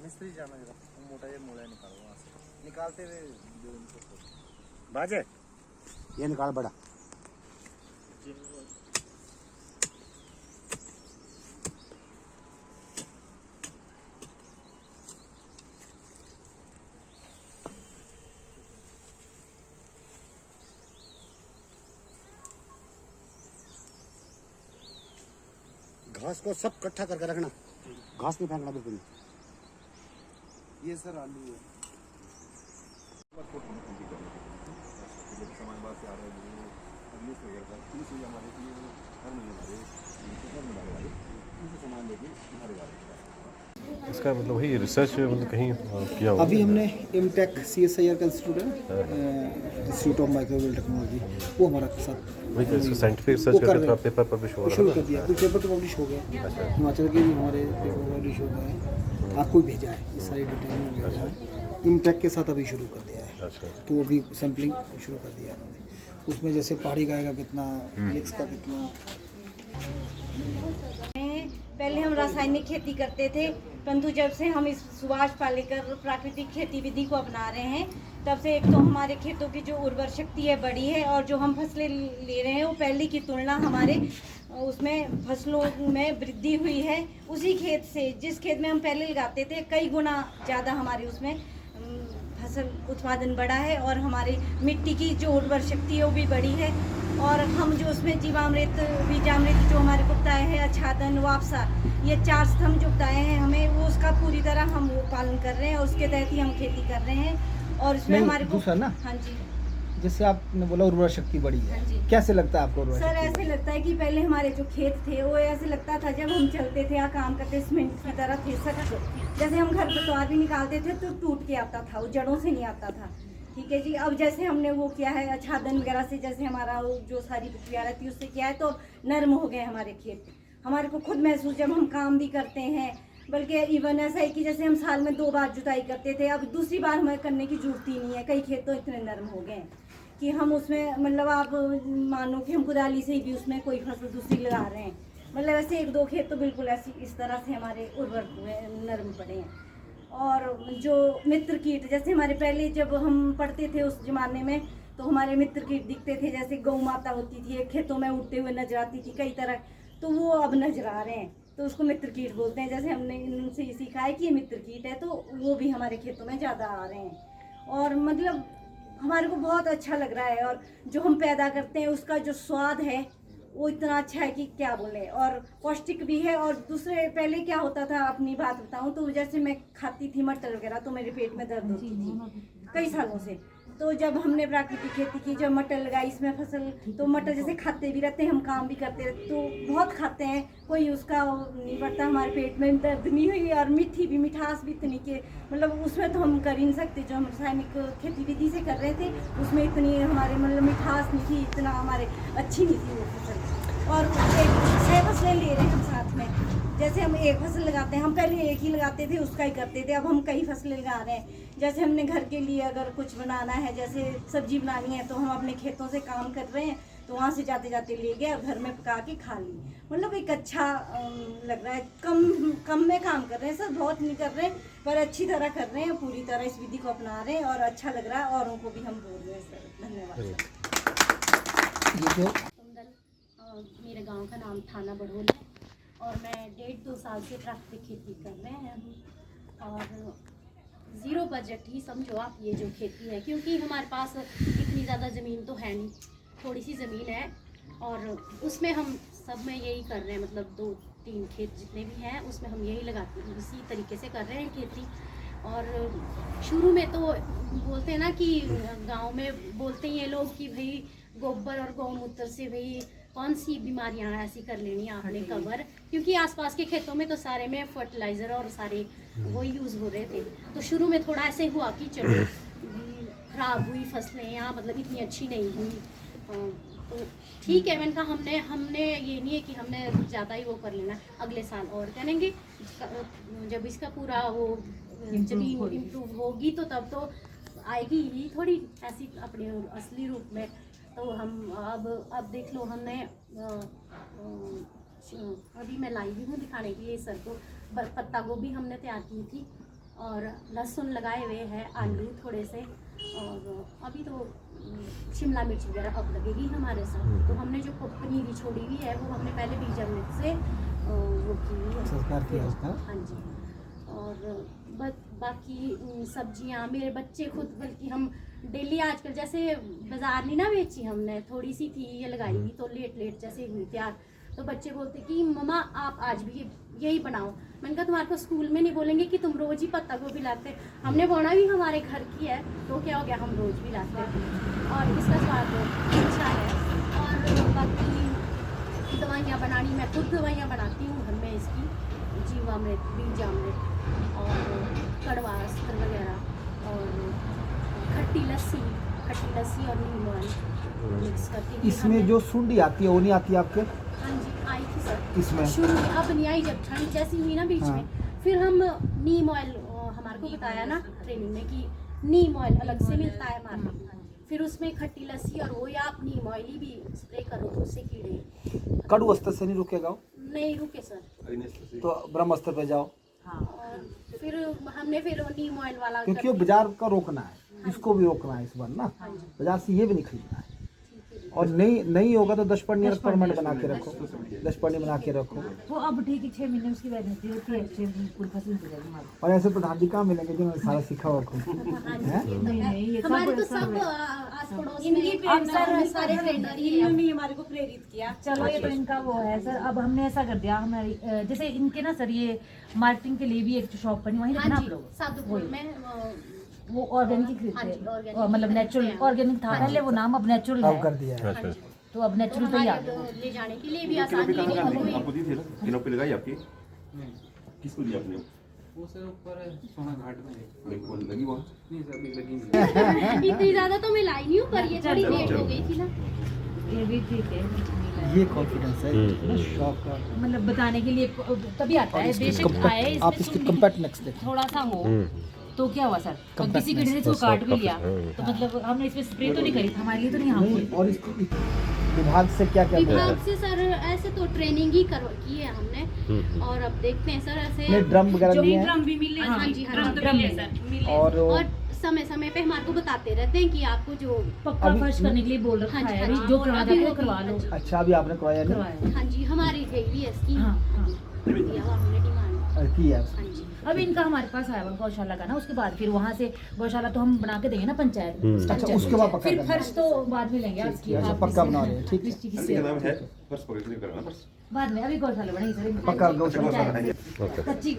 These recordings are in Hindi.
मिस्त्री जाना जरा मोटा ये मोड़ा निकालो वहाँ से निकालते हुए बाजे ये निकाल बड़ा घास को सब इकट्ठा करके रखना, घास नहीं फेंकना बिल्कुल। ये सर आलू है इसका मतलब वही रिसर्च मतलब कहीं किया होगा। अभी हमने एमटेक CSIR का इंस्टीट्यूट है, इंस्टीट्यूट ऑफ माइक्रोवेव टेक्नोलॉजी, वो हमारा साथ वही तो इसका साइंटिफिक रिसर्च करके थोड़ा पेपर पब्लिश हो रहा शुरू है। कर दिया। कुछ पेपर तो पब्लिश हो गया, हिमाचल के भी हमारे पेपर पब्लिश हो गए, आपको भी भेजा है, ये सारी डिटेल में भेजा है। एमटेक के साथ अभी शुरू कर दिया है, अच्छा तो अभी सैम्पलिंग शुरू कर दिया है उन्होंने। उसमें जैसे पहाड़ी गाय का कितना, मिक्स का कितना। पहले हम रासायनिक खेती करते थे, परंतु जब से हम इस सुभाष पालेकर प्राकृतिक खेती विधि को अपना रहे हैं, तब से एक तो हमारे खेतों की जो उर्वर शक्ति है बढ़ी है, और जो हम फसलें ले रहे हैं वो पहले की तुलना हमारे उसमें फसलों में वृद्धि हुई है। उसी खेत से, जिस खेत में हम पहले लगाते थे, कई गुना ज़्यादा हमारे उसमें फसल उत्पादन बढ़ा है, और हमारी मिट्टी की जो उर्वर शक्ति है वो भी बढ़ी है। और हम जो उसमें जीवामृत, बीजामृत जो हमारे को बताए हैं, आच्छादन, वापसा, ये 4 स्तंभ जो बताए हैं हमें, वो उसका पूरी तरह हम वो पालन कर रहे हैं, और उसके तहत ही हम खेती कर रहे हैं। और इसमें हमारे को दूसरा ना, हाँ जी, जैसे आपने बोला उर्वर शक्ति बढ़ी है, हाँ जी। कैसे लगता है आपको उर्वर सर शक्ति? ऐसे लगता है कि पहले हमारे जो खेत थे वो ऐसे लगता था, जब हम चलते थे या काम करते सीमेंट की तरह थे सख्त, जैसे हम घर पतवार भी निकालते थे तो टूट के आता था, वो जड़ों से नहीं आता था। ठीक है जी। अब जैसे हमने वो किया है आच्छादन वगैरह से, जैसे हमारा वो जो सारी प्रक्रिया रहती है उससे किया है, तो नर्म हो गए हमारे खेत। हमारे को खुद महसूस, जब हम काम भी करते हैं, बल्कि इवन ऐसा है कि जैसे हम साल में 2 बार जुताई करते थे, अब दूसरी बार हमें करने की जरूरत ही नहीं है। कई खेत तो इतने नर्म हो गए हैं कि हम उसमें, मतलब आप मानो कि हम कुदाली से भी उसमें कोई फसल दूसरी लगा रहे हैं। मतलब ऐसे 1-2 खेत तो बिल्कुल ऐसी इस तरह से हमारे उर्वर नर्म पड़े हैं। और जो मित्र कीट, जैसे हमारे पहले जब हम पढ़ते थे उस ज़माने में, तो हमारे मित्र कीट दिखते थे, जैसे गौ माता होती थी, खेतों में उड़ते हुए नजर आती थी कई तरह, तो वो अब नजर आ रहे हैं, तो उसको मित्र कीट बोलते हैं। जैसे हमने इनसे सीखा है कि ये मित्र कीट है, तो वो भी हमारे खेतों में ज़्यादा आ रहे हैं। और मतलब हमारे को बहुत अच्छा लग रहा है, और जो हम पैदा करते हैं उसका जो स्वाद है वो इतना अच्छा है कि क्या बोले, और पौष्टिक भी है। और दूसरे, पहले क्या होता था, अपनी बात बताऊं तो, जैसे मैं खाती थी मटर वगैरह, तो मेरे पेट में दर्द होती थी कई सालों से। तो जब हमने प्राकृतिक खेती की, जब मटर लगाई इसमें फसल, तो मटर जैसे खाते भी रहते हैं, हम काम भी करते रहते, तो बहुत खाते हैं, कोई उसका नहीं पड़ता, हमारे पेट में दर्द नहीं हुई। और मीठी भी, मिठास भी इतनी के, मतलब उसमें तो हम कर ही नहीं सकते, जो हम रासायनिक खेती विधि से कर रहे थे उसमें इतनी हमारे मतलब मिठास नहीं थी, इतना हमारे अच्छी नहीं थी वो फसल। और 6 फसलें ले रहे हैं हम साथ में। जैसे हम एक फसल लगाते हैं, हम पहले एक ही लगाते थे, उसका ही करते थे, अब हम कई फसलें लगा रहे हैं। जैसे हमने घर के लिए अगर कुछ बनाना है, जैसे सब्जी बनानी है, तो हम अपने खेतों से काम कर रहे हैं, तो वहाँ से जाते जाते ले गए और घर में पका के खा ली। मतलब एक अच्छा लग रहा है। कम में काम कर रहे हैं सर, बहुत नहीं कर रहे हैं, पर अच्छी तरह कर रहे हैं, पूरी तरह इस विधि को अपना रहे हैं, और अच्छा लग रहा है, औरों को भी हम बोल रहे हैं सर। धन्यवाद सर। मेरे गांव का नाम थाना बड़ोल है, और मैं 1.5-2 साल से प्राकृतिक खेती कर रहे हैं अभी, और 0 बजट ही समझो आप ये जो खेती है, क्योंकि हमारे पास इतनी ज़्यादा ज़मीन तो है नहीं, थोड़ी सी ज़मीन है, और उसमें हम सब में यही कर रहे हैं, मतलब 2-3 खेत जितने भी हैं उसमें हम यही लगाते हैं, इसी तरीके से कर रहे हैं खेती। और शुरू में तो बोलते हैं ना कि गांव में बोलते हैं ये लोग कि भाई गोबर और गौमूत्र से भाई कौन सी बीमारियां ऐसी कर लेनी आपने कवर, क्योंकि आसपास के खेतों में तो सारे में फर्टिलाइज़र और सारे वो यूज़ हो रहे थे। तो शुरू में थोड़ा ऐसे हुआ कि चलो ख़राब हुई फसलें, या मतलब इतनी अच्छी नहीं हुई, तो ठीक है। मैंने कहा हमने ये नहीं है कि हमने ज़्यादा ही वो कर लेना, अगले साल और करेंगे, जब इसका पूरा वो ज़मीन इम्प्रूव होगी तो तब तो आएगी ही थोड़ी ऐसी अपने असली रूप में। तो हम अब देख लो, हमने अभी मैं लाई भी हूँ दिखाने के लिए सर को, पत्ता गोभी हमने तैयार की थी, और लहसुन लगाए हुए हैं, आलू थोड़े से, और अभी तो शिमला मिर्च वगैरह अब लगेगी हमारे साथ। तो हमने जो पनीरी छोड़ी हुई है वो हमने पहले बीज अमृत से वो की है, संस्कार किया उसका। हाँ जी। और बाकी सब्जियां मेरे बच्चे खुद, बल्कि हम डेली आजकल जैसे बाजार नहीं ना बेची हमने, थोड़ी सी थी ये लगाई हुई, तो लेट जैसे हुई तैयार, तो बच्चे बोलते कि मम्मा आप आज भी यही बनाओ। मैंने कहा तुम्हारे को स्कूल में नहीं बोलेंगे कि तुम रोज ही पत्ता गोभी लाते, हमने बोना भी हमारे घर की है, तो क्या हो गया, हम रोज भी लाते हैं और इसका स्वाद अच्छा है। और बाकी दवाइयाँ बनानी, मैं खुद दवाइयाँ बनाती हूँ घर में, इसकी जीवामृत, बीजामृत और कड़वा अस्त्र वगैरह, और खट्टी लस्सी और नींबू मिक्स करती हूँ। इसमें जो सुंडी आती है वो नहीं आती आपके? हाँ जी, आई थी सर इसमें शुरू में, अब नहीं आई, जब ठंड जैसी हुई ना बीच हाँ। में, फिर हम नीम ऑयल, हमारे को बताया ना ट्रेनिंग में कि नीम ऑयल अलग से मिलता है मार्केट में, फिर उसमें खट्टी लस्सी और वो, या आप नीम ऑयल ही भी स्प्रे करो तो उससे कीड़े कड़ू अस्त्र से नहीं रुकेगा वो? नहीं रुके सर। तो ब्रह्मास्त्र पे जाओ। और फिर हमने फिर नीम ऑयल वाला क्योंकि वो बाजार का रोकना है, इसको भी रोकना है इस बार ना, बाजार से ये भी नहीं खरीदना है। और नहीं होगा तो 10 परमानेंट बना के रखो, 10 बना के रखो। वो अब ठीक है, 6 महीने उसकी वैलिडिटी होती है, 6 बिल्कुल फसल हो जाएगी हमारी। और ऐसे प्रधान जी कहाँ मिलेंगे जिन्होंने सारा सीखा हुआ खुद? नहीं ये हमारे तो सब सब आस पड़ोस इनकी में प्रेरणा सारे ट्रेनर ही हैं। इन्होंने हमारे को प्रेरित किया। चलो ये तो इनका वो है सर। अब हमने ऐसा कर दिया, हमारी जैसे इनके ना सर ये मार्केटिंग के लिए भी एक शॉप बनी, वहीं रखना हाँ आप जी, लोग साधुपुर में वो ऑर्गेनिक ही हाँ जी, खरीदते हैं, organic और मतलब नेचुरल ऑर्गेनिक था पहले वो नाम, अब नेचुरल अब कर है, दिया है। अच्छा तो अब नेचुरल पे ही आ गया। हमारे ले जाने के लिए भी आसानी है। आपको दी थी ना, किनोपी लगाई आपकी? किसको दी आपने? वो सर ऊपर सोना घाट में मेरे को लगी वहाँ? नहीं सर अभी लगी नहीं। इतनी ज्यादा तो मैं लाई नहीं हूँ, पर ये थोड़ी लेट हो गई थी ना। ये भी ठीक है, ये कॉन्फिडेंस है ना, शौक का। मतलब बताने के लिए तभी आता है, बेशक आए आप इसके कंपैक्ट नेक्स्ट देखो। थोड़ा सा हो तो क्या हुआ सर, और किसी किसी ने इसको काट भी लिया तो मतलब हमने इसमें स्प्रे तो नहीं करी, हमारे लिए तो नहीं नहीं, और इसको विभाग से क्या क्या विभाग से सर ऐसे तो ट्रेनिंग ही की है हमने, और अब देखते हैं सर ऐसे नहीं, ड्रम वगैरह लिए हैं? ड्रम भी मिले, हाँ जी, हाँ जी, ड्रम सर, और समय समय पे हमारे को बताते रहते हैं कि आपको जो पक्का फर्श करने के लिए बोल रखा हाँ जी, है, हाँ अभी जी, जो और करवा अभी दो वो करवा लो, अच्छा अभी आपने करवाया नहीं? करवाया हाँ जी, हमारी डेली है इसकी हाँ हाँ। दिया हुआ हमने डिमांड। की है हाँ जी, अब इनका हमारे पास आया हुआ गौशाला का ना, उसके बाद फिर वहाँ से गौशाला तो हम बना के देंगे ना पंचायत में, अच्छा, उसके बाद पक्का फिर करना। फर्श तो बाद में लेंगे आपकी, अच्छा, आप पक्का इसमें- बना रहे हैं, ठीक है। दृष्टि की क्या सेवा। नाम है? फर्स्ट पकड़ के करना फर्स्ट। बाद में अभी गौशाला बनेगी सर, पक्का गौशाला पंचायत बनाएंगे। ओके कच्ची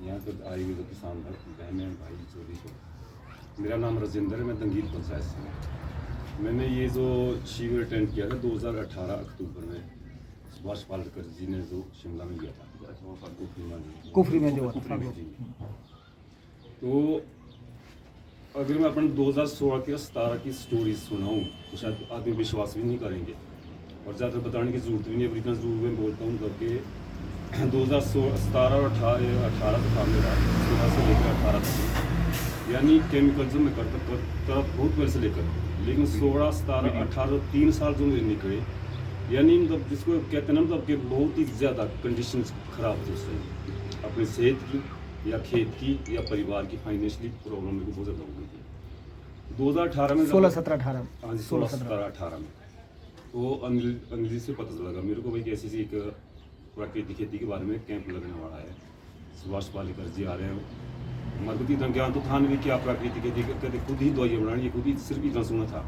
यहाँ तो आए हुए किसान बहन भाई चोरी को। मेरा नाम राजेंद्र है, मैं दंगील पंचायत से हूँ। मैंने ये जो शिविर अटेंड किया था 2018 अक्टूबर में, सुभाष पालेकर जी ने जो शिमला में किया था, कुफरी में जो कुफरी में जी। तो अगर मैं अपने 2016 की 17 की स्टोरी सुनाऊँ तो शायद आदमी विश्वास भी नहीं करेंगे, और ज़्यादा बताने की जरूरत भी नहीं है, इतना जरूर मैं बोलता हूँ करके 2017 और 18 तक था मेरा, 16 से लेकर 18 तक, यानी केमिकल जो मैं करता बहुत पहले से लेकर, लेकिन 16, 17, 18 3 साल जो मेरे निकले, यानी मतलब जिसको कहते हैं ना, मतलब कि बहुत ही ज़्यादा कंडीशन ख़राब थी उससे, अपनी सेहत की या खेत की या परिवार की फाइनेंशियली प्रॉब्लम मेरे को बहुत ज़्यादा हो गई थी 2018 में। 16, 17, 18 हाँ जी, 16, 17, 18 में। तो अनिल जी से पता लगा मेरे को भाई कि ऐसी एक प्राकृतिक खेती के बारे में कैंप लगने वाला है, सुभाष पालेकर जी आ रहे हैं। हमारे को इतना ज्ञान तो था नहीं क्या प्राकृतिक खेती कहते, खुद ही दवाइयाँ बनानी, ये खुद ही सिर्फ इतना सुना था।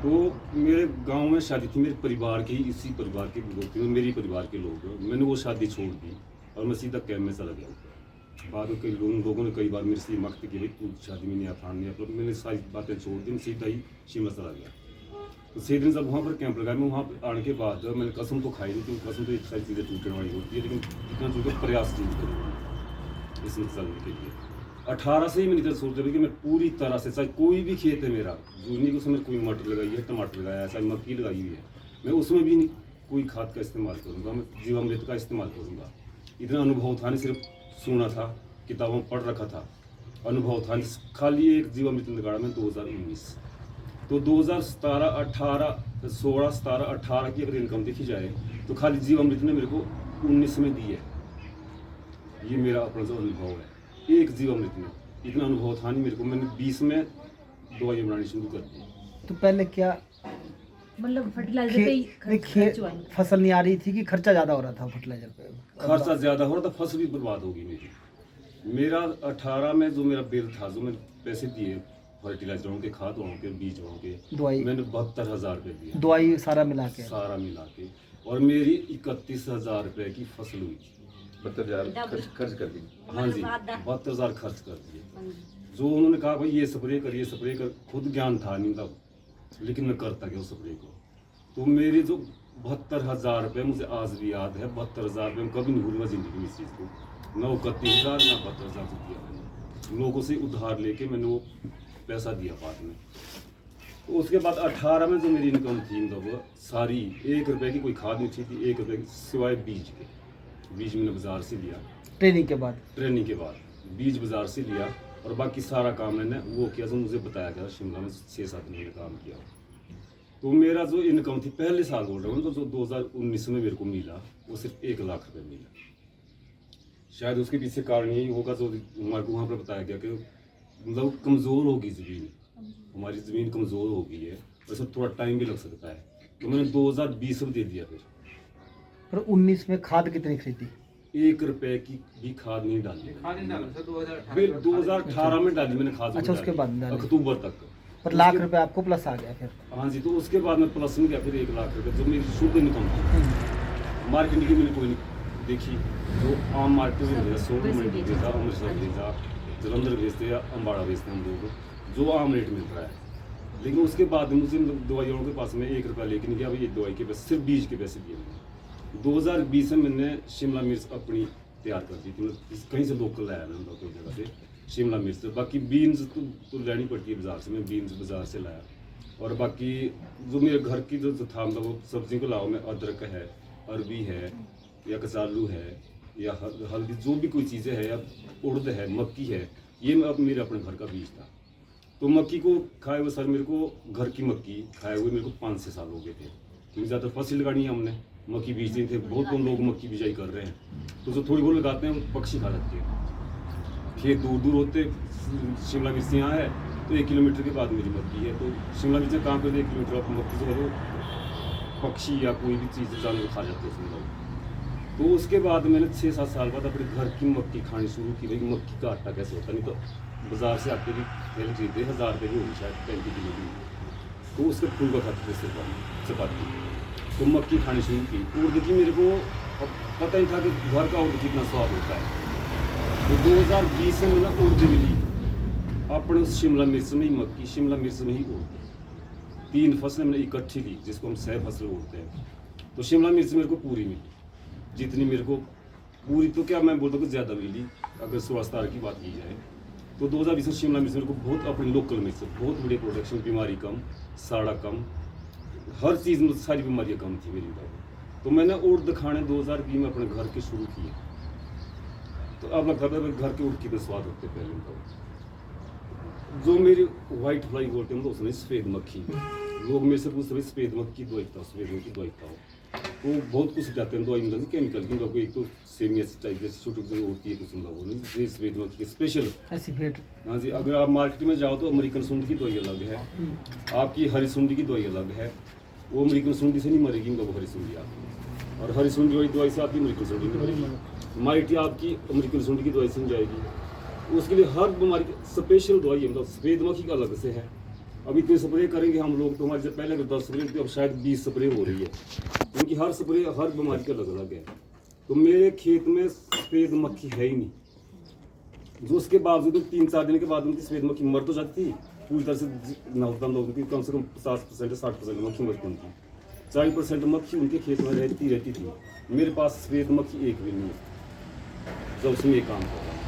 तो मेरे गांव में शादी थी, मेरे परिवार की, इसी परिवार के लोग थे, मेरी परिवार के लोग, मैंने वो शादी छोड़ दी और मैं सीधा कैंप में चला गया। बाद में कई लोगों ने कई बार मेरे से मख्त की भाई तू शादी में नहीं आता, नहीं आता, मैंने सारी बातें छोड़ दी, सीधा ही शिमला चला गया। तो 6 दिन जब वहाँ पर कैंप लगाया, मैं वहाँ पर आने के बाद मैंने कसम तो खाई नहीं, क्योंकि कसम तो एक सारी चीज़ें टूटने वाली होती है, लेकिन इतना टूटे प्रयास नहीं करूँगा इसमें चलने के लिए। 18 से ही मैंने इतना सोचा कि मैं पूरी तरह से, चाहे कोई भी खेत है मेरा, जूनी को उसमें कोई मटर लगाई है, टमाटर लगाया है, चाहे मक्की लगाई हुई है, मैं उसमें भी नहीं कोई खाद का इस्तेमाल करूँगा, मैं जीवामृत का इस्तेमाल करूँगा। इतना अनुभव था, नहीं सिर्फ सुना था, किताबों में पढ़ रखा था, अनुभव था। खाली एक जीवामृत निकाला मैं 2019। तो 2017, 18, 16, 17, 18 की अगर इनकम देखी जाए तो खाली जीवामृत ने मेरे को 19 में दी है। ये मेरा अपना जो अनुभव है। एक जीवामृत में इतना अनुभव था नहीं मेरे को। मैंने 20 में दवाइयाँ बनानी शुरू कर दी। तो पहले क्या मतलब फर्टिलाइजर पे ही खर्च हुआ है। फसल नहीं आ रही थी कि खर्चा ज़्यादा हो रहा था फर्टिलाइजर पे? खर्चा ज़्यादा हो रहा था, फसल भी बर्बाद होगी मेरी। मेरा 18 में जो मेरा बिल था, जो मैंने पैसे दिए फर्टिलाइजरों के, खादों के, बीजों के, दवाई मैंने 72,000 रुपये दिए, दवाई सारा मिला के। सारा मिला के। और मेरी 31,000 रुपये की फसल हुई थी। 72,000 खर्च कर दी। हाँ जी, 72,000 खर्च कर दिए। जो उन्होंने कहा भाई ये स्प्रे कर, ये स्प्रे कर, खुद ज्ञान था नहीं तब, लेकिन मैं करता गया उस स्प्रे को। तो मेरे जो 72,000 रुपये मुझे आज भी याद है। 72,000 रुपये कभी नहीं भूलूंगा जिंदगी में इस चीज़ को। ना वो 31,000 ना 72,000 को दिया मैंने, लोगों से उधार लेके मैंने वो पैसा दिया बाद में। तो उसके बाद 18 में जो मेरी इनकम थी मतलब वो सारी, 1 रुपये की कोई खाद नहीं थी, 1 रुपये की सिवाय बीज के। बीज मैंने बाजार से लिया, ट्रेनिंग के बाद। ट्रेनिंग के बाद बीज बाजार से लिया, और बाकी सारा काम मैंने वो किया जो मुझे बताया गया। शिमला में 6-7 महीने काम किया। तो मेरा जो इनकम थी पहले साल बोल रहा हूँ, तो जो 2019 में मेरे को मिला वो सिर्फ 1 लाख रुपये मिला। शायद उसके पीछे कारण यही होगा जो हमारे को वहाँ पर बताया गया कि मतलब कमज़ोर होगी ज़मीन, हमारी ज़मीन कमज़ोर हो गई है, वैसे थोड़ा टाइम भी लग सकता है। तो मैंने 2020 में दे दिया। फिर 19 में खाद कितनी खरीदी? 1 रुपये की भी खाद नहीं डाली। खाद नहीं डाला सर, 2018 फिर 2018 में डाली मैंने खाद। अच्छा, उसके बाद डाली। अक्टूबर तक। पर लाख रुपए आपको प्लस आ गया फिर? हाँ जी, तो उसके बाद मैं प्लस में गया फिर 1 लाख रुपये, जो मेरी शुद्ध इनकम थी। मार्केटिंग की मैंने कोई नहीं देखी। जो आम मार्केट में भेजा, सोनू मंडी भेजा, अमृतसर भेजा, जलंधर भेजते या अम्बाड़ा भेजते हैं हम लोग, जो आम रेट मिल रहा है। लेकिन उसके बाद मुझे दवाइयों के पास में 1 रुपया लेके नहीं गया। ये दवाई के पैसे, सिर्फ बीज के पैसे दिए मैंने। 2020 में मैंने शिमला मिर्च अपनी तैयार कर दी थी, मतलब कहीं से लोकल लाया मैंने कोई जगह से शिमला मिर्च। बाकी बीन्स तो लेनी पड़ती है बाजार से, मैं बीन्स बाजार से लाया। और बाकी जो मेरे घर की जो था मतलब वो सब्जियों को लाओ, मैं अदरक है, अरबी है, या कचालू है, या हल्दी, जो भी कोई चीज़ें है, या उड़द है, मक्की है, ये अब मेरे अपने घर का बीज था। तो मक्की को खाए हुए सर, मेरे को घर की मक्की खाए हुए मेरे को 5 से साल हो गए थे, क्योंकि ज़्यादा फसल लगानी है हमने, मक्की बीजते थे। बहुत कम लोग मक्की बिजाई कर रहे हैं, तो जो थोड़ी बहुत लगाते हैं पक्षी खा जाते हैं। खेत दूर दूर होते, शिमला मिर्च यहाँ है तो 1 किलोमीटर के बाद मेरी मक्की है। तो शिमला मिर्च कहाँ पे 1 किलोमीटर आप मक्की जो है वो पक्षी या कोई भी चीज़ जानवर खा जाते हैं उसमें। तो उसके बाद मैंने 6-7 साल बाद अपने घर की मक्की खानी शुरू की। भाई मक्की का आटा कैसे होता, नहीं तो बाजार से आटे की पहले खरीदते 1000 रुपये की होगी शायद 35 किलो की, तो उसके फूल का खाते थे चपाती। तो मक्की खानी शुरू की। उर्द की मेरे को पता ही था कि घर का उर्द कितना स्वाद होता है। तो 2020 में मैंने उर्द मिली अपने उस शिमला मिर्च में ही, मक्की शिमला मिर्च में ही उर्द। 3 फसलें मैंने इकट्ठी ली, जिसको हम 6 फसलें उड़ते हैं। तो शिमला मिर्च मेरे को पूरी मिली, जितनी मेरे को पूरी तो क्या मैं बोलता हूँ ज़्यादा मिली अगर 16 की बात की जाए। तो 2020 में शिमला मिर्च मेरे को बहुत, अपनी लोकल मिर्च बहुत बड़ी प्रोडक्शन, बीमारी कम, साड़ा कम, हर चीज़ में सारी बीमारियाँ कम थी मेरी। तो मैंने उर्द खाने 2020 में अपने घर के शुरू किए। तो अब लगता था घर के उर्द कितने स्वाद होते पहले। तो जो मेरी वाइट फ्लाई बोलते हैं तो उसमें सफ़ेद मक्खी, लोग मेरे से पूछते सफ़ेद मक्खी दवाई था, सफ़ेद मक्खी दवाई था। वो बहुत कुछ जाते हैं दवाई मतलब केमिकल की, मतलब एक तो सेमिया टाइप जैसी छोटी छोटी होती है कुछ, वो नहीं सफ़ेद मक्खी की स्पेशल ऐसी भेंट। हाँ जी, अगर आप मार्केट में जाओ तो अमेरिकन सुंडी की दवाई अलग है, आपकी हरी सुंडी की दवाई अलग है। वो अमेरिकन सुंडी से नहीं मरेगी, वो हरी सुंडी आपकी, और हरी सुंडी वाली दवाई से आपकी अमेरिकन सुंडी नहीं मरेगी। माइटी आपकी अमेरिकन सुंडी की दवाई से नहीं जाएगी। उसके लिए हर बीमारी की स्पेशल दवाई है, मतलब सफ़ेद मक्खी का अलग से है। अब इतने स्प्रे करेंगे हम लोग तो हमारे से पहले अगर 10 स्प्रे थी, अब शायद 20 स्प्रे हो रही है, क्योंकि हर स्प्रे हर बीमारी का अलग अलग है। तो मेरे खेत में सफ़ेद मक्खी है ही नहीं, जो उसके बावजूद 3-4 दिन के बाद उनकी सफ़ेद मक्खी मर तो जाती, पूरी तरह से नौकदम लोगों की कम से कम 50% या 60% मक्खी मरती उनकी, 40% मक्खी उनके खेत में रहती थी। मेरे पास सफ़ेद मक्खी एक भी नहीं है, जब उसमें काम कर रहा हूँ।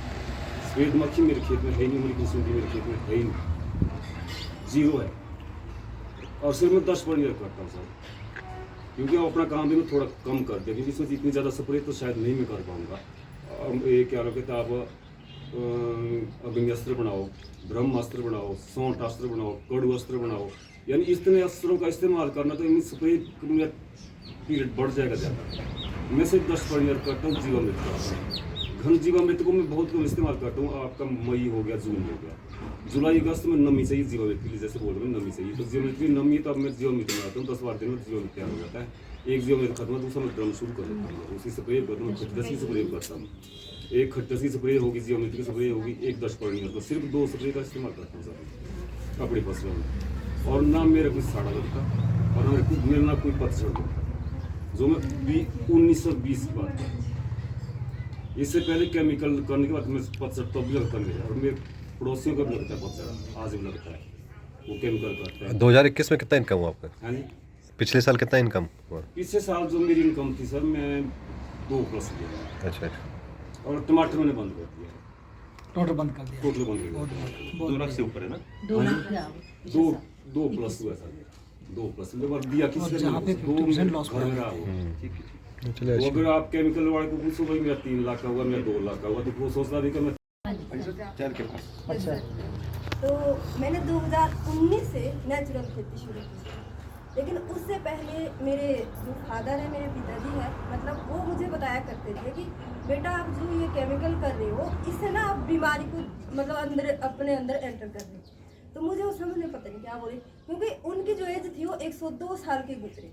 सफ़ेद मक्खी मेरे खेत में है नहीं, अमेरिकन सुंडी मेरे खेत में है ही नहीं, 0 है। और सिर्फ मैं 10 पर निर्भर करता हूँ सर, क्योंकि अपना काम भी मैं थोड़ा कम कर दिया, क्योंकि इसमें इतनी ज़्यादा स्प्रे तो शायद नहीं मैं कर पाऊँगा। ये क्या कहते हैं आप, अग्निअस्त्र बनाओ, ब्रह्मास्त्र बनाओ, सौंठ अस्त्र बनाओ, कड़ू अस्त्र बनाओ, यानी इतने अस्त्रों का इस्तेमाल करना, तो इन स्प्रे में पीरियड बढ़ जाएगा ज़्यादा। मैं सिर्फ 10 पर निर्भर करता हूँ जीवामृत का। घन जीवामृत को मैं बहुत कम इस्तेमाल करता हूँ। आपका मई हो गया, जून हो गया, जुलाई अगस्त में नमी चाहिए जीवामृत के लिए, जैसे बोल रहे हैं नमी चाहिए, तो जीवामृत की नमी, तो अब मैं जीवामृत बनाता हूँ 10-12 दिन में जीवामृत तैयार हो जाता है। एक जीवामृत खत्म, दूसरा मैं ड्रम शुरू कर देता हूँ, उसी स्प्रे करता हूँ, खट्टसी स्प्रे करता हूँ। एक खट्टसी स्प्रे होगी, जीवामृत की स्प्रे होगी, एक 10 पड़नी, तो सिर्फ 2 स्प्रे का इस्तेमाल करता हूँ सर अपनी फसलों में। और ना मेरा कोई साड़ा लगता और ना मेरा ना कोई पतझड़ लगता, जो मैं 1920 की बात करता हूँ। इससे पहले केमिकल करने के बाद मैं पतझड़ तब भी लगता मेरा, और मेरे पड़ोसियों का भी लगता है पतझड़, आज भी लगता है, वो केमिकल करता है। 2021 में कितना इनकम हुआ आपका? हाँ जी, पिछले साल कितना इनकम हुआ? पिछले साल जो मेरी इनकम थी सर, मैं 2+ किया। अच्छा। और टमाटर मैंने बंद कर दिया, टोटल बंद कर दिया। टोटल बंद कर दिया। 2 लाख से ऊपर है ना? 2 लाख का 2+ हुआ सर, 2+ लेबर दिया किसी जहाँ पे 50% लॉस घर में रहा हो। चलिए तो अगर आप केमिकल वाले को पूछो भाई मेरा 3 लाख का हुआ, मेरा 2 लाख का हुआ, तो वो सोचता भी कि मैं चार के पास। अच्छा। तो मैंने 2019 से नेचुरल खेती शुरू की, लेकिन उससे पहले मेरे जो फादर है, मेरे पिताजी है, मतलब वो मुझे बताया करते थे कि बेटा आप जो ये केमिकल कर रहे हो, इससे ना आप बीमारी को मतलब अंदर अपने अंदर एंटर कर रहे हो। तो मुझे उस समय में पता नहीं क्या बोले, क्योंकि उनकी जो एज थी वो 102 साल के गुजरे,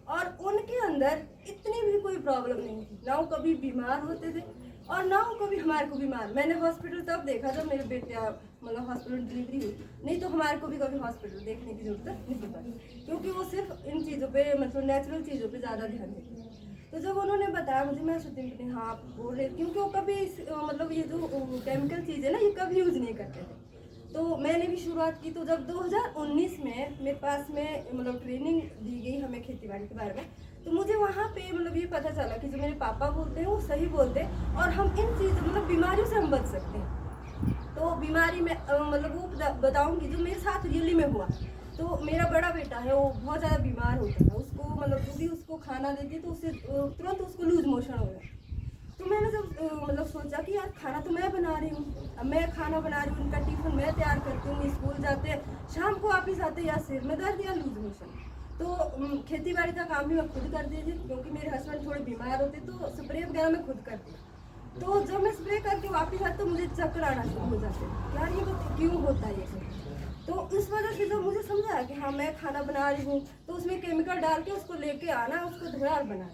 और उनके अंदर इतनी भी कोई प्रॉब्लम नहीं थी, ना वो कभी बीमार होते थे और ना वो कभी हमारे को बीमार। मैंने हॉस्पिटल तब देखा जब मेरे बेटे मतलब हॉस्पिटल डिलीवरी हुई, नहीं तो हमारे को भी कभी हॉस्पिटल देखने की जरूरत नहीं पड़ी, क्योंकि वो सिर्फ इन चीज़ों पे मतलब नेचुरल चीज़ों पे ज़्यादा ध्यान देते हैं। तो जब उन्होंने बताया मुझे, मैं सोचती हूँ हाँ आप बोल रहे, क्योंकि वो कभी मतलब ये जो केमिकल चीज़ है ना, ये कभी यूज़ नहीं करते थे। तो मैंने भी शुरुआत की। तो जब 2019 में मेरे पास में मतलब ट्रेनिंग दी गई हमें खेती बाड़ी के बारे में, तो मुझे वहाँ पे मतलब ये पता चला कि जो मेरे पापा बोलते हैं वो सही बोलते हैं, और हम इन चीज़ मतलब बीमारियों से हम बच सकते हैं। तो बीमारी में मतलब वो बताऊँगी जो मेरे साथ रियली में हुआ। तो मेरा बड़ा बेटा है, वो बहुत ज़्यादा बीमार होता था, उसको मतलब जो भी उसको खाना देती तो उससे तुरंत उसको लूज मोशन हो गया। तो मैंने जब मतलब सोचा कि यार खाना तो मैं बना रही हूँ, अब मैं खाना बना रही हूँ, उनका टिफिन मैं तैयार करती हूँ, स्कूल जाते हैं, शाम को वापिस आते या सिर में दर्द या लूज मोशन। तो खेती बाड़ी का काम भी मैं खुद कर दी थी, क्योंकि मेरे हस्बैंड थोड़े बीमार होते, तो स्प्रे वगैरह मैं खुद करती। तो जब मैं स्प्रे करके वापस आती तो मुझे चक्कर आना शुरू हो जाते, यार ये तो क्यों होता है ये। तो इस वजह से जब मुझे समझा कि हाँ मैं खाना बना रही हूँ, तो उसमें केमिकल डाल के उसको लेके आना, उसको धोया और बना।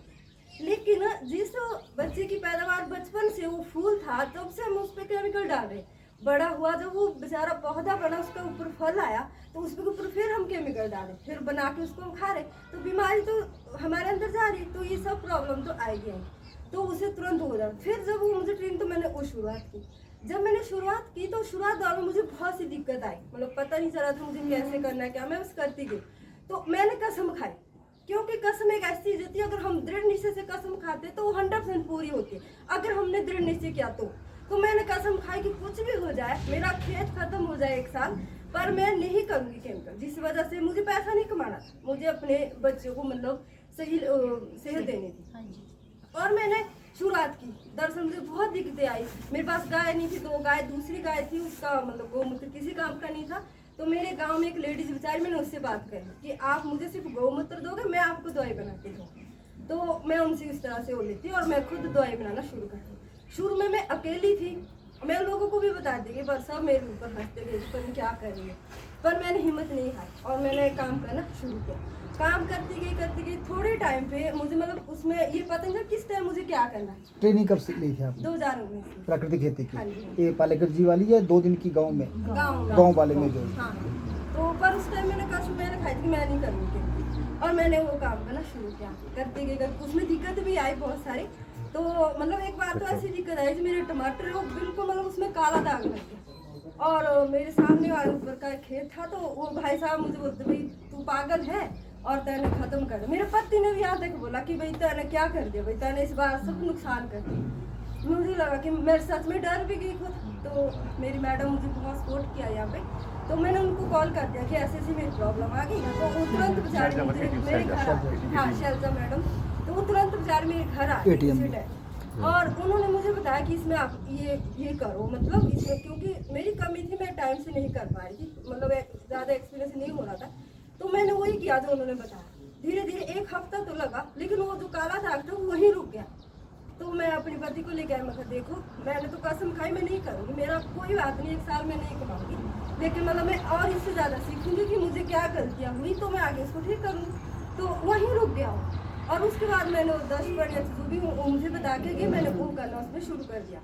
लेकिन जिस बच्चे की पैदावार बचपन से वो फूल था, तब से हम उस पर केमिकल डाल रहे, बड़ा हुआ जब वो बेचारा पौधा बना, उसका ऊपर फल आया, तो उसके ऊपर फिर हम केमिकल डालें, फिर बना के उसको हम खा रहे, तो बीमारी तो हमारे अंदर जा रही, तो ये सब प्रॉब्लम तो आएगी। तो उसे तुरंत हो जाए। फिर जब वो मुझे ट्रेनिंग, तो मैंने वो शुरुआत की। जब मैंने शुरुआत की तो शुरुआत दौर में मुझे बहुत सी दिक्कत आई, मतलब पता नहीं चला था मुझे कैसे करना है, क्या मैं बस करती गई। तो मैंने कसम खाई, क्योंकि कसम एक ऐसी चीज होती है, अगर हम दृढ़ निश्चय से कसम खाते तो वो 100% पूरी होती है, अगर हमने दृढ़ निश्चय किया तो मैंने कसम खाई कि कुछ भी हो जाए, मेरा खेत खत्म हो जाए 1 साल, पर मैं नहीं करूँगी केमिकल, जिस वजह से मुझे पैसा नहीं कमाना था, मुझे अपने बच्चों को मतलब सही सेहत देनी थी। और मैंने शुरुआत की। दरअसल मुझे बहुत दिक्कतें आई, मेरे पास गाय नहीं थी, 2 गाय, दूसरी गाय थी, उसका मतलब गौमूत्र किसी काम का नहीं था। तो मेरे गांव में एक लेडीज बेचारी, मैंने उससे बात करी कि आप मुझे सिर्फ गौमूत्र दोगे, मैं आपको दवाई बना के दूँगी। तो मैं उनसे इस तरह से वो लेती और मैं खुद दवाई बनाना शुरू कर दी। शुरू में मैं अकेली थी, मैं लोगों को भी बता दी, पर सब मेरे ऊपर हंसते थे, पर क्या कर रही है, पर मैंने हिम्मत नहीं हारी और मैंने काम करना शुरू किया। काम करती गई थोड़े टाइम पे मुझे मतलब उसमें ये पता नहीं था किस टाइम मुझे क्या करना है। ट्रेनिंग कब से ली थी आप? 2019 प्राकृतिक खेती हाँ की। जी। ये पालेकर जी वाली है 2 दिन की गांव में, गांव वाले में जो। हाँ, तो पर उस टाइम मैंने खाई थी कि मैं नहीं करूँगी, और मैंने वो काम करना शुरू किया। करते गई उसमें दिक्कत भी आई बहुत सारी। तो मतलब एक बार तो ऐसी दिक्कत आई कि मेरे टमाटर है वो बिल्कुल मतलब उसमें काला दाग लग गया, और मेरे सामने वाले ऊपर का खेत था, तो वो भाई साहब मुझे बोलते भाई तू पागल है और तैने खत्म कर। मेरे पति ने भी यहाँ तक बोला कि भाई तैने क्या कर दिया, भाई तैने इस बार सब नुकसान कर दिया। मुझे लगा कि मैं सच में डर भी गई खुद। तो मेरी मैडम मुझे बहुत सपोर्ट किया यहाँ पे, तो मैंने उनको कॉल कर दिया कि ऐसे ऐसी मेरी प्रॉब्लम आ गई है। तो वो तुरंत बेचारी मेरे घर, हाँ शैलजा मैडम, तो वो तुरंत बेचारी मेरे घर आ गई और उन्होंने मुझे बताया कि इसमें आप ये करो, मतलब इसमें क्योंकि मेरी कमी थी, मैं टाइम से नहीं कर पा रही थी, मतलब ज़्यादा एक्सपीरियंस नहीं हो रहा था। तो मैंने वही किया जो उन्होंने बताया। धीरे धीरे 1 हफ्ता तो लगा, लेकिन वो जो काला दाग था वो वहीं रुक गया। तो मैं अपने पति को लेकर मैं कहा देखो मैंने तो कसम खाई मैं नहीं करूँगी, मेरा कोई बात नहीं, 1 साल में नहीं कमाऊंगी, लेकिन मतलब मैं और इससे ज़्यादा सीखूंगी कि मुझे क्या गलतियाँ हुई तो मैं आगे इसको ठीक करूँगी। तो वहीं रुक गया हूँ और उसके बाद मैंने 10 प्रोजेक्ट जो भी मुझे बता के गए मैंने वो करना उसमें शुरू कर दिया।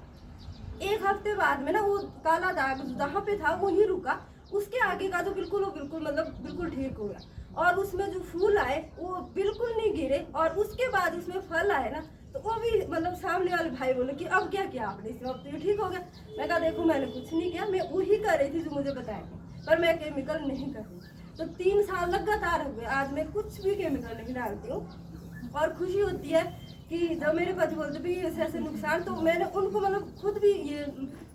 1 हफ्ते बाद में ना वो काला दाग जहाँ पे था वहीं रुका, उसके आगे का तो बिल्कुल मतलब बिल्कुल ठीक हो गया और उसमें जो फूल आए वो बिल्कुल नहीं गिरे और उसके बाद उसमें फल आए ना तो वो भी मतलब सामने वाले भाई बोले कि अब क्या किया आपने, इसमें अब तो ये ठीक हो गया। मैं कहा देखो मैंने कुछ नहीं किया, मैं वही कर रही थी जो मुझे बताया पर मैं केमिकल नहीं करूँगी। तो 3 साल लगातार हो गए, आज मैं कुछ भी केमिकल नहीं डालती हूँ और खुशी होती है कि जब मेरे पति बोलते भी ऐसे नुकसान तो मैंने उनको मतलब खुद भी ये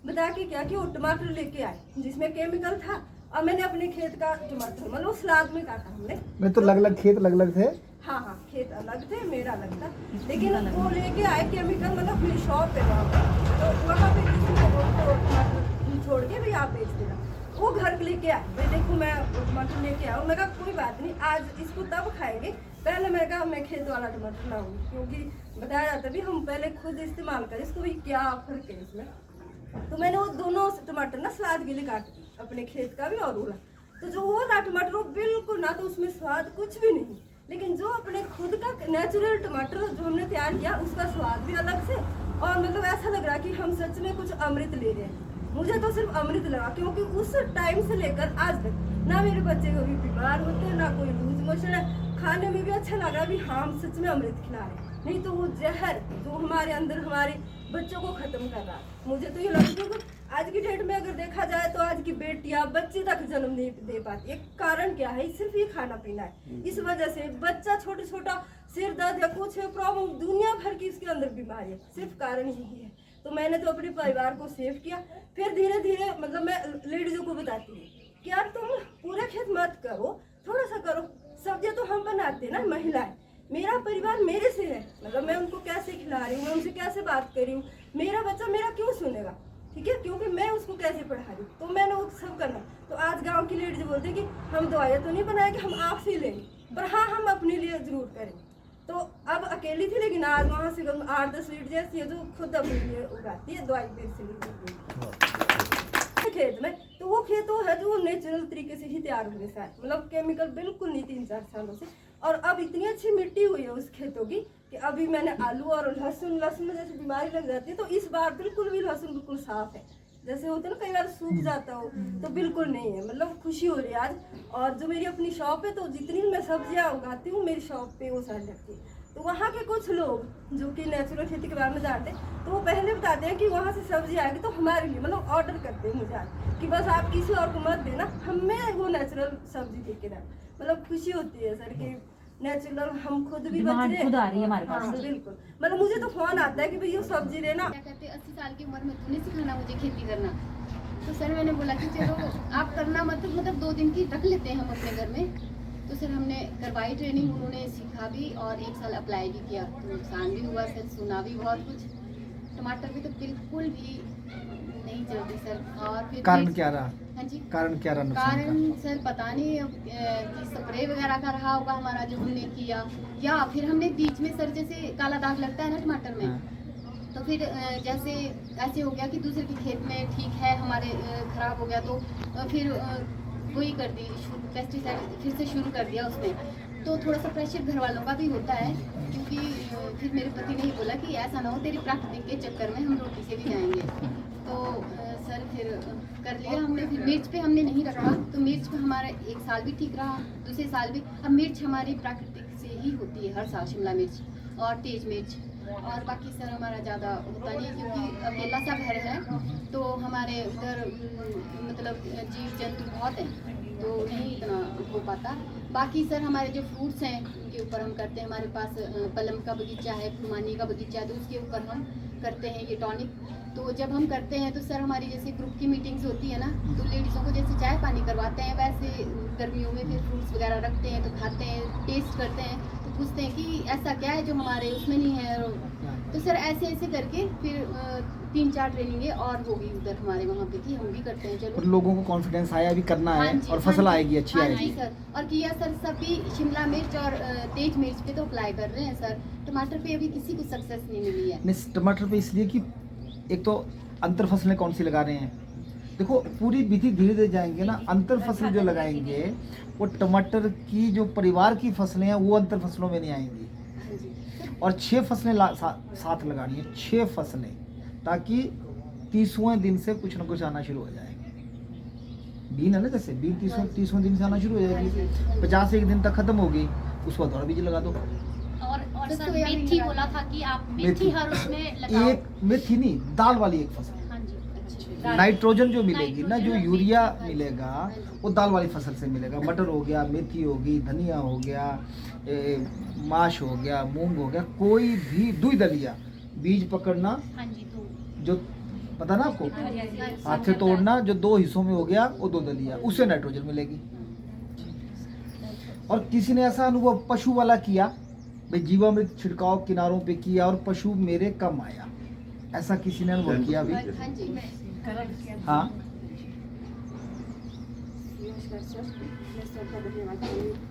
बता के क्या कि वो टमाटर लेके आए जिसमें केमिकल था और मैंने अपने खेत का टमाटर मतलब सलाद में काटा हमने। मैं तो अलग-अलग खेत अलग-अलग थे। हाँ खेत अलग थे, मेरा अलग था, लेकिन वो लेके आए केमिकल मतलब अपनी शॉप पे वहाँ पे, तो वहाँ पे किसी को टमाटर छोड़ के भी आप बेच देना। वो घर लेके आए, भाई देखो मैं टमाटर लेके आऊँ, मैं कहा कोई बात नहीं आज इसको तब खाएंगे, पहले मैं कहा मैं खेत वाला टमाटर लाऊंगी क्योंकि बताया जाता भी हम पहले खुद इस्तेमाल करें इसको भी क्या फर्क है इसमें। तो मैंने वो दोनों टमाटर ना सलाद के लिए काट दी, अपने खेत का भी और उड़ा, तो जो वो ना टमाटर वो बिल्कुल ना तो उसमें स्वाद कुछ भी नहीं, लेकिन जो अपने खुद का नेचुरल टमाटर जो हमने तैयार किया उसका स्वाद भी अलग से और मतलब ऐसा लग रहा कि हम सच में कुछ अमृत ले रहे हैं। मुझे तो सिर्फ अमृत लगा क्योंकि उस टाइम से लेकर आज तक ना मेरे बच्चे कभी बीमार होते हैं ना कोई लूज मोशन है, खाने में भी अच्छा लगा भी हाँ हम सच में अमृत खिला रहे हैं, नहीं तो वो जहर जो हमारे अंदर हमारे बच्चों को खत्म कर रहा है। मुझे तो ये लगता है कि आज की डेट में अगर देखा जाए तो आज की बेटियां बच्चे तक जन्म नहीं दे पाती, एक कारण क्या है, सिर्फ ये खाना पीना है। इस वजह से बच्चा छोटा सिर दर्द या कुछ प्रॉब्लम दुनिया भर की इसके अंदर बीमारी है, सिर्फ कारण यही है। तो मैंने तो अपने परिवार को सेव किया, फिर धीरे धीरे मतलब मैं लेडीजों को बताती हूँ कि यार तुम पूरा खेत मत करो, थोड़ा सा करो, सब्जियां तो हम बनाते हैं ना महिलाएं, मेरा परिवार मेरे से है, मतलब मैं उनको कैसे खिला रही हूँ, मैं उनसे कैसे बात कर रही हूँ, मेरा बच्चा मेरा क्यों सुनेगा, ठीक है, क्योंकि मैं उसको कैसे पढ़ा रही हूँ, तो मैंने वो सब करना। तो आज गांव की लेडीज बोलते हैं कि हम दवाइयाँ तो नहीं बनाएंगे, हम आपसे ही लेंगे, पर हाँ हम अपने लिए जरूर करें। तो अब अकेली थी लेकिन आज वहाँ से 8-10 लीटर जैसी है जो खुद अपने लिए उगाती है, दवाई पेड़ से खेत में। तो वो खेत वो है जो नेचुरल तरीके से ही तैयार हुए सारे, मतलब केमिकल बिल्कुल नहीं, 3-4 सालों से। और अब इतनी अच्छी मिट्टी हुई है उस खेतों की कि अभी मैंने आलू और लहसुन में जैसे बीमारी लग जाती है तो इस बार बिल्कुल भी लहसुन बिल्कुल साफ है, जैसे होते ना कई बार सूख जाता हो तो बिल्कुल नहीं है, मतलब खुशी हो रही है आज। और जो मेरी अपनी शॉप है तो जितनी भी मैं सब्जियां उगाती हूँ मेरी शॉप पे वो सारी लगती है। तो वहाँ के कुछ लोग जो कि नेचुरल खेती के बारे में जानते हैं तो वो पहले बताते हैं कि वहाँ से सब्जी आएगी तो हमारे लिए मतलब ऑर्डर करते हैं मुझे आज कि बस आप किसी और को मत देना, हमें वो नेचुरल सब्जी दे के देना, मतलब खुशी होती है सर कि नेचुरल हम खुद भी बच रहे हैं। खुद आ रही है हमारे पास। हाँ, बिल्कुल, मतलब मुझे तो फोन आता है कि भैया सब्जी देना। क्या कहते हैं 80 साल की उम्र में तूने सिखाना मुझे खेती करना, तो सर मैंने बोला कि चलो आप करना मतलब 2 दिन की रख लेते हैं हम अपने घर में। तो सर हमने करवाई ट्रेनिंग, उन्होंने सीखा भी और 1 साल अप्लाई भी किया, तो नुकसान भी हुआ सर, सुना भी बहुत कुछ, टमाटर भी तो बिल्कुल भी नहीं चलती सर। और फिर कारण क्या रहा? हाँ जी, कारण क्या रहा नुकसान का? कारण सर पता नहीं कि स्प्रे वगैरह का रहा होगा हमारा जो हमने किया, या फिर हमने बीच में सर जैसे काला दाग लगता है ना टमाटर में, तो फिर जैसे ऐसे हो गया कि दूसरे के खेत में ठीक है हमारे खराब हो गया तो फिर वही कर दी, पेस्टिसाइड फिर से शुरू कर दिया उसमें। तो थोड़ा सा प्रेशर घर वालों का भी होता है क्योंकि फिर मेरे पति ने ही बोला कि ऐसा ना हो तेरी प्राकृतिक के चक्कर में हम रोटी से भी जाएंगे। तो सर फिर कर लिया हमने, फिर मिर्च पे हमने नहीं रखा, तो मिर्च पे हमारा 1 साल भी ठीक रहा, दूसरे साल भी। अब मिर्च हमारी प्राकृतिक से ही होती है हर साल, शिमला मिर्च और तेज मिर्च, और बाकी सर हमारा ज़्यादा होता नहीं है क्योंकि अकेला सा घर है तो हमारे उधर मतलब जीव जंतु बहुत हैं तो नहीं इतना हो पाता। बाकी सर हमारे जो फ्रूट्स हैं उनके ऊपर हम करते हैं, हमारे पास पलम का बगीचा है, फुलमानी का बगीचा है, तो उसके ऊपर हम करते हैं ये टॉनिक। तो जब हम करते हैं तो सर हमारी जैसे ग्रुप की मीटिंग्स होती है ना, तो लेडीज़ों को जैसे चाय पानी करवाते हैं वैसे गर्मियों में फिर फ्रूट्स वगैरह रखते हैं तो खाते हैं, टेस्ट करते हैं, तो पूछते हैं कि ऐसा क्या है जो हमारे उसमें नहीं है, तो सर ऐसे ऐसे करके फिर 3-4 ट्रेनिंगें और होगी उधर हमारे वहाँ पे कि हम भी करते हैं और चलो। लोगों को कॉन्फिडेंस आया, अभी करना है हाँ जी, और फसल हाँ जी, आएगी, अच्छी हाँ आएगी। जी सर, और किया सर सभी शिमला मिर्च और तेज मिर्च पे तो अप्लाई कर रहे हैं सर। टमाटर पे अभी किसी को सक्सेस नहीं मिली है। नहीं, टमाटर पे इसलिए कि एक तो अंतर फसलें कौन सी लगा रहे हैं, देखो पूरी विधि धीरे धीरे जाएंगे ना। अंतर फसल जो लगाएंगे वो टमाटर की जो परिवार की फसलें हैं वो अंतर फसलों में नहीं आएंगी। हाँ जी और 6 फसलें साथ लगानी है, 6 फसलें, ताकि 30वें दिन से कुछ ना कुछ आना शुरू हो जाए। बीन है ना, जैसे बीन 30वें दिन से आना शुरू हो जाएगी, 50 दिन तक खत्म होगी, उसके बाद और बीज लगा दो। और सर सोया भी मेथी लगा बोला था कि आप मेथी हर उसमें लगाओ। एक मेथी नहीं, दाल वाली एक फसल, हाँ जी, अच्छा। नाइट्रोजन जो मिलेगी ना, जो नाइट्रोजन यूरिया मेथी, मिलेगा वो दाल वाली फसल से मिलेगा। मटर हो गया, मेथी होगी, धनिया हो गया, माश हो गया, मूंग हो गया, कोई भी दुई दलिया बीज पकड़ना, हाँ जी, तो जो पता ना आपको, हाँ जी, हाँ जी। हाथ से तोड़ना, जो 2 हिस्सों में हो गया वो 2 दलिया, उससे नाइट्रोजन मिलेगी। और किसी ने ऐसा अनुभव पशु वाला किया, भाई जीवामृत छिड़काव किनारों पे किया और पशु मेरे कम आया, ऐसा किसी ने अनुभव किया अभी? हाँ जी हाँ, नमस्कार सर, मैं सबका धन्यवाद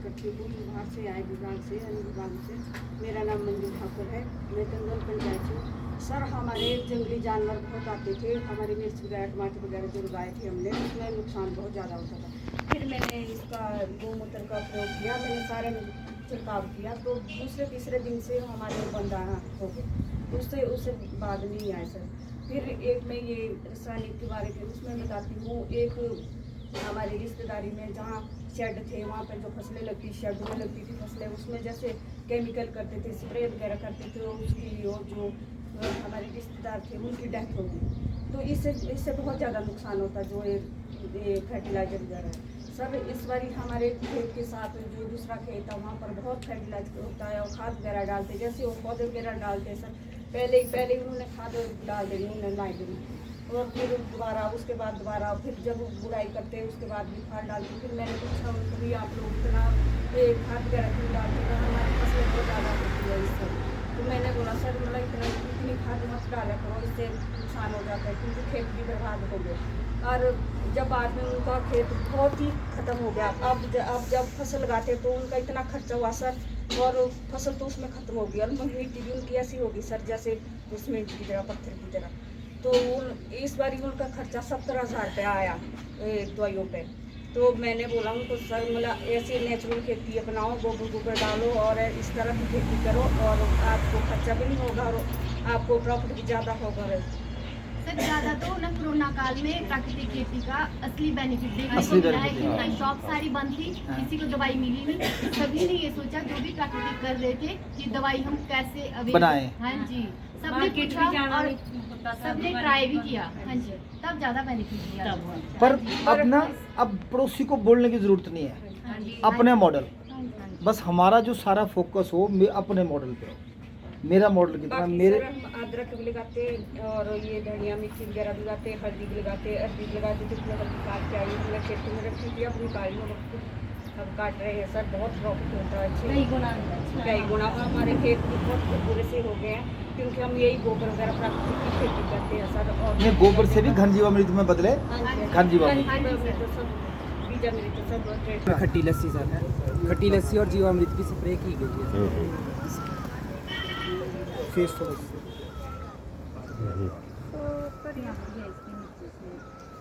करती हूँ विभाग से आए, विभाग से अन्य विभाग से। मेरा नाम मंजू ठाकुर है, मैं कंगल पंचायत हूँ। सर हमारे जंगली जानवर बहुत आते थे, हमारे मिर्च वगैरह टमाटर वगैरह जो उगाए थे हमने, उसमें नुकसान बहुत ज़्यादा होता था। फिर मैंने इसका गोमूत्र का प्रयोग किया, मैंने सारे छिड़काव किया, तो दूसरे तीसरे दिन से हमारे बंद आना हो गए, उससे बाद नहीं आए सर। फिर एक मैं ये रासायनिक के बारे में उसमें बताती हूँ। एक हमारी रिश्तेदारी में जहाँ शेड थे, वहाँ पर जो फसलें लगती, शेड में लगती थी फसलें, उसमें जैसे केमिकल करते थे, स्प्रे वगैरह करते थे, तो उसकी और जो हमारे रिश्तेदार थे उनकी डेथ हो गई। तो इससे बहुत ज़्यादा नुकसान होता है, जो ये फर्टिलाइजर वगैरह है सर। इस बार हमारे खेत के साथ जो दूसरा खेत था वहाँ पर बहुत फर्टिलाइजर होता है और खाद वगैरह डालते, जैसे वो पौधे वगैरह डालते सर, पहले उन्होंने खाद डाल देनी, उन्होंने लाई देनी, और फिर दोबारा उसके बाद दोबारा फिर जब बुराई करते हैं उसके बाद भी खाद डालते। फिर मैंने पूछा कभी आप लोग इतना खाद वगैरह क्यों डालते हैं, हमारी फसलें बहुत ज़्यादा होती है इससे। तो मैंने बोला सर मतलब इतनी खाद मत डाला करो, इससे नुकसान हो जाता है, क्योंकि खेत भी बर्बाद हो गए। और जब बाद में उनका खेत बहुत ही ख़त्म हो गया, अब जब फसल लगाते तो उनका इतना खर्चा हुआ सर, और फसल तो उसमें ख़त्म हो गई, और मिट्टी भी उनकी ऐसी होगी सर जैसे सीमेंट की जगह पत्थर की जगह। तो इस बार उनका खर्चा 70,000 रुपया आया दवाइयों पे। तो मैंने बोला उनको सर मतलब ऐसी नेचुरल खेती अपनाओ, गोबर डालो और इस तरह की खेती करो, और आपको खर्चा भी नहीं होगा और आपको प्रॉफिट भी ज़्यादा होगा। सर ज़्यादा तो ना कोरोना काल में प्राकृतिक खेती का असली बेनिफिट देखने को असली मिला है, benefit, क्योंकि शॉप सारी बंद थी, किसी को दवाई मिली नहीं। सभी ने ये सोचा जो भी प्राकृतिक कर रहे थे कि दवाई हम कैसे avail बनाएं। हाँ जी, सबने पूछा और सबने ट्राई भी किया। हाँ जी, तब ज़्यादा बेनिफिट मिला। पर अब ना, अब पड़ोसी को बोलने की ज़रूरत नहीं है, हाँ जी, अपने मॉडल, बस हमारा जो सारा फोकस हो अपने मॉडल पे हो। मेरा मॉडल कितना, बाकी मेरे सर हम अदरक भी लगाते और ये धनिया मिर्ची वगैरह भी लगाते, हल्दी भी लगाते, अरबी भी लगाते, जिसमें हल्दी काट के आई हमने खेत में रखी थी, अब निकाली अब काट रहे हैं सर, बहुत प्रॉफिट होता है। कई गुना हमारे खेत भी बहुत बुरे से हो गए हैं, क्योंकि हम यही गोबर वगैरह प्राकृतिक की खेती करते हैं सर। और ये गोबर से भी घन जीवामृत में बदले, घन जीवामृत। तो सब बीजा मेरे तो सब ट्रेड खट्टी लस्सी सर है, खट्टी लस्सी और जीवामृत की स्प्रे की गई है। फेस थोड़ा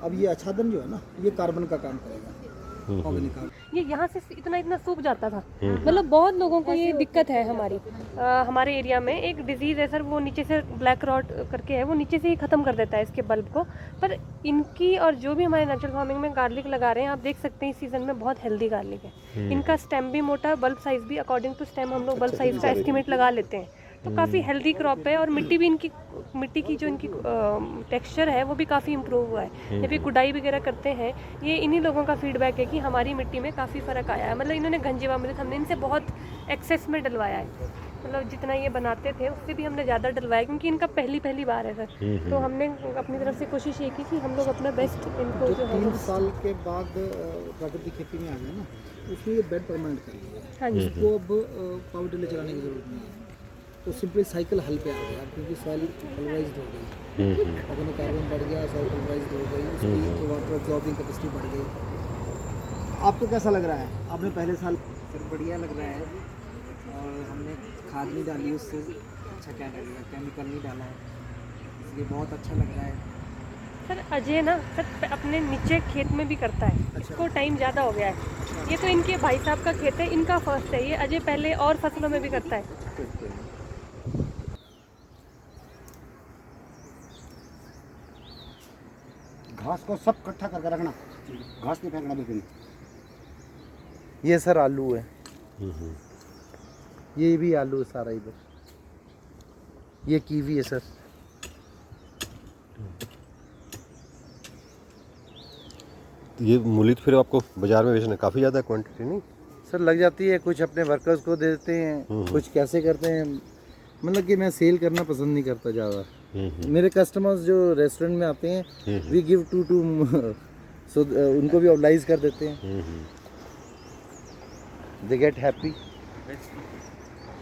अब ये आच्छादन जो है ना, ये कार्बन का काम करेगा, ऑर्गेनिक कार्बन। ये यहाँ से इतना सूख जाता था, मतलब बहुत लोगों को ये दिक्कत है। हमारे एरिया में एक डिजीज़ है सर, वो नीचे से ब्लैक रॉट करके है, वो नीचे से ही ख़त्म कर देता है इसके बल्ब को। पर इनकी और जो भी हमारे नेचुरल फार्मिंग में गार्लिक लगा रहे हैं, आप देख सकते हैं इस सीज़न में बहुत हेल्दी गार्लिक है। इनका स्टेम भी मोटा, बल्ब साइज़ भी अकॉर्डिंग टू स्टेम हम लोग बल्ब साइज़ का एस्टिमेट लगा लेते हैं, तो काफ़ी हेल्दी क्रॉप है। और मिट्टी की जो इनकी टेक्सचर है वो भी काफ़ी इम्प्रूव हुआ है। जब ये गुडाई वगैरह करते हैं, ये इन्हीं लोगों का फीडबैक है कि हमारी मिट्टी में काफ़ी फ़र्क आया है। मतलब इन्होंने घन जीवामृत हमने इनसे बहुत एक्सेस में डलवाया है, मतलब जितना ये बनाते थे उससे भी हमने ज़्यादा डलवाया, क्योंकि इनका पहली बार है सर। तो हमने अपनी तरफ से कोशिश ये की कि हम लोग अपना बेस्ट इनको जो है 3 साल के बाद प्राकृतिक खेती में आ गए ना, उसमें ये बेड परमानेंट कर लिया। हाँ जी, उसको अब पावर टिलर चलाने की जरूरत नहीं है। तो सिंपली साइकिल हल पे आ गया क्योंकि सॉइल पल्वराइज्ड हो गई, अपने कार्बन बढ़ गया, सॉइल पल्वराइज्ड हो गई, उसकी वाटर अब्जॉर्बिंग कैपेसिटी बढ़ गई। आपको कैसा लग रहा है? आपने पहले साल सर बढ़िया लग रहा है और हमने खाद नहीं डाली, उससे अच्छा क्या लगेगा, केमिकल नहीं डाला है, इसलिए बहुत अच्छा लग रहा है। सर अजय ना सर अपने नीचे खेत में भी करता है, इसको टाइम ज़्यादा हो गया है। ये तो इनके भाई साहब का खेत है, इनका फर्स्ट है ये। अजय पहले और फसलों में भी करता है। घास को सब इकट्ठा करके रखना, घास नहीं फेंकना बिल्कुल। ये सर आलू है, ये भी आलू है सारा इधर, ये कीवी है सर। ये मूली तो फिर आपको बाजार में बेचना काफ़ी ज़्यादा क्वांटिटी नहीं? सर लग जाती है, कुछ अपने वर्कर्स को दे देते हैं, कुछ कैसे करते हैं, मतलब कि मैं सेल करना पसंद नहीं करता ज़्यादा। मेरे कस्टमर्स जो रेस्टोरेंट में आते हैं, वी गिव टू सो उनको भी ऑब्लाइज कर देते हैं, दे गेट हैप्पी।